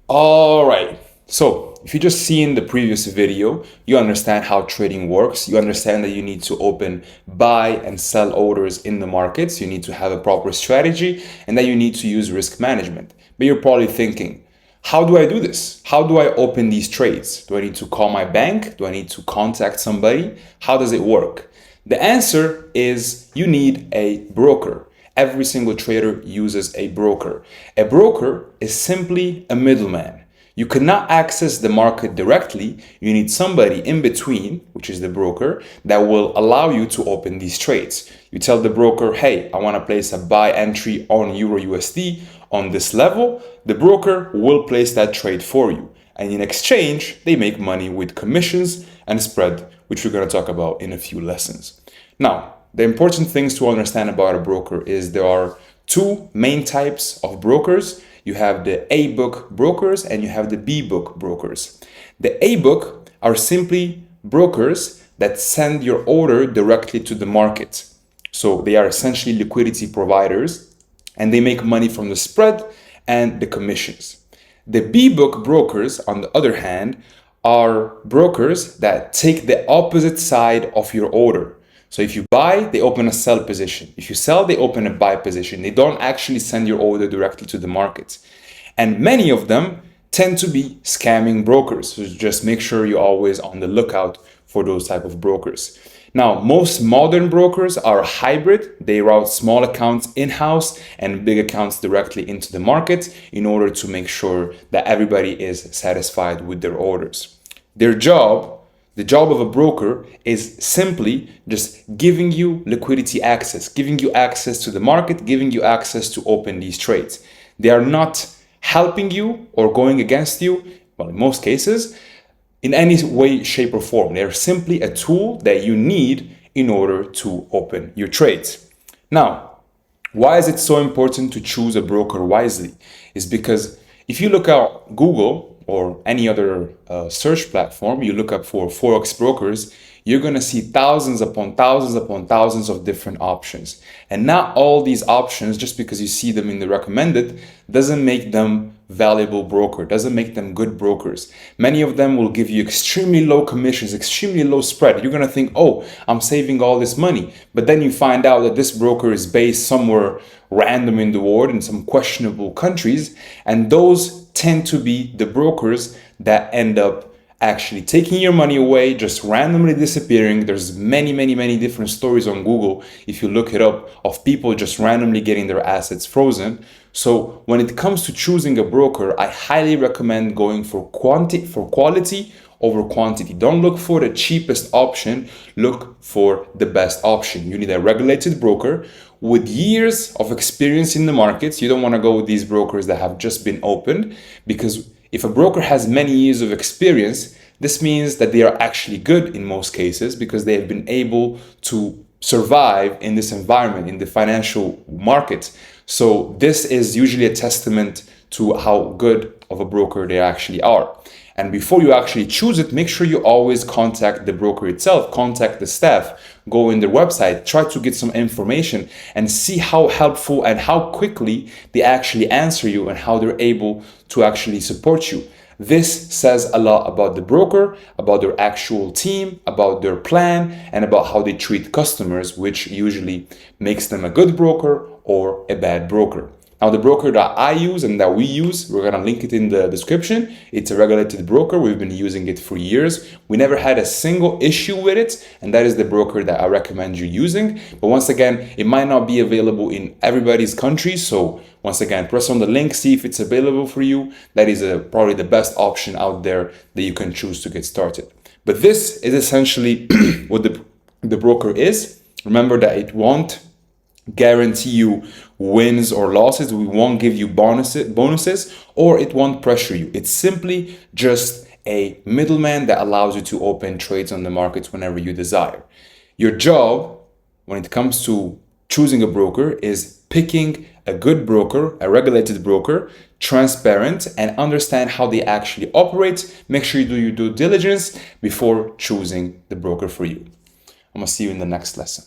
All right. So if you just seen the previous video, you understand how trading works. You understand that you need to open buy and sell orders in the markets. You need to have a proper strategy and that you need to use risk management. But you're probably thinking, how do I do this? How do I open these trades? Do I need to call my bank? Do I need to contact somebody? How does it work? The answer is you need a broker. Every single trader uses a broker. A broker is simply a middleman. You cannot access the market directly. You need somebody in between, which is the broker, that will allow you to open these trades. You tell the broker, hey, I want to place a buy entry on Euro USD on this level. The broker will place that trade for you. And in exchange, they make money with commissions and spread, which we're going to talk about in a few lessons. Now, the important things to understand about a broker is there are two main types of brokers. You have the A-book brokers and you have the B-book brokers. The A-book are simply brokers that send your order directly to the market. So they are essentially liquidity providers and they make money from the spread and the commissions. The B-book brokers, on the other hand, are brokers that take the opposite side of your order. So if you buy, they open a sell position. If you sell, they open a buy position. They don't actually send your order directly to the market. And many of them tend to be scamming brokers. So just make sure you're always on the lookout for those type of brokers. Now, most modern brokers are hybrid. They route small accounts in-house and big accounts directly into the market in order to make sure that everybody is satisfied with their orders. The job of a broker is simply just giving you liquidity access, giving you access to the market, giving you access to open these trades. They are not helping you or going against you, well, in most cases, in any way, shape, or form. They are simply a tool that you need in order to open your trades. Now, why is it so important to choose a broker wisely? Is because if you look at Google, or any other search platform, you look up for Forex brokers, you're going to see thousands upon thousands of different options. And not all these options, just because you see them in the recommended, doesn't make them valuable broker, doesn't make them good brokers. Many of them will give you extremely low commissions, extremely low spread. You're going to think, oh, I'm saving all this money. But then you find out that this broker is based somewhere random in the world in some questionable countries. And those tend to be the brokers that end up actually taking your money away, just randomly disappearing. There's many different stories on Google, if you look it up, of people just randomly getting their assets frozen. So when it comes to choosing a broker, I highly recommend going for quality over quantity. Don't look for the cheapest option, look for the best option. You need a regulated broker with years of experience in the markets. You don't want to go with these brokers that have just been opened, because if a broker has many years of experience, this means that they are actually good in most cases because they have been able to survive in this environment, in the financial market. So this is usually a testament to how good of a broker they actually are. And before you actually choose it, make sure you always contact the broker itself, contact the staff, go in their website, try to get some information and see how helpful and how quickly they actually answer you and how they're able to actually support you. This says a lot about the broker, about their actual team, about their plan, and about how they treat customers, which usually makes them a good broker or a bad broker. Now, the broker that I use and that we use, we're going to link it in the description. It's a regulated broker. We've been using it for years. We never had a single issue with it, and that is the broker that I recommend you using. But once again, it might not be available in everybody's country. So once again, press on the link, see if it's available for you. That is probably the best option out there that you can choose to get started. But this is essentially what the broker is. Remember that it won't guarantee you wins or losses. We won't give you bonuses, or it won't pressure you. It's simply just a middleman that allows you to open trades on the markets whenever you desire. Your job when it comes to choosing a broker is picking a good broker, a regulated broker, transparent, and understand how they actually operate. Make sure you do your due diligence before choosing the broker for you. I'm gonna see you in the next lesson.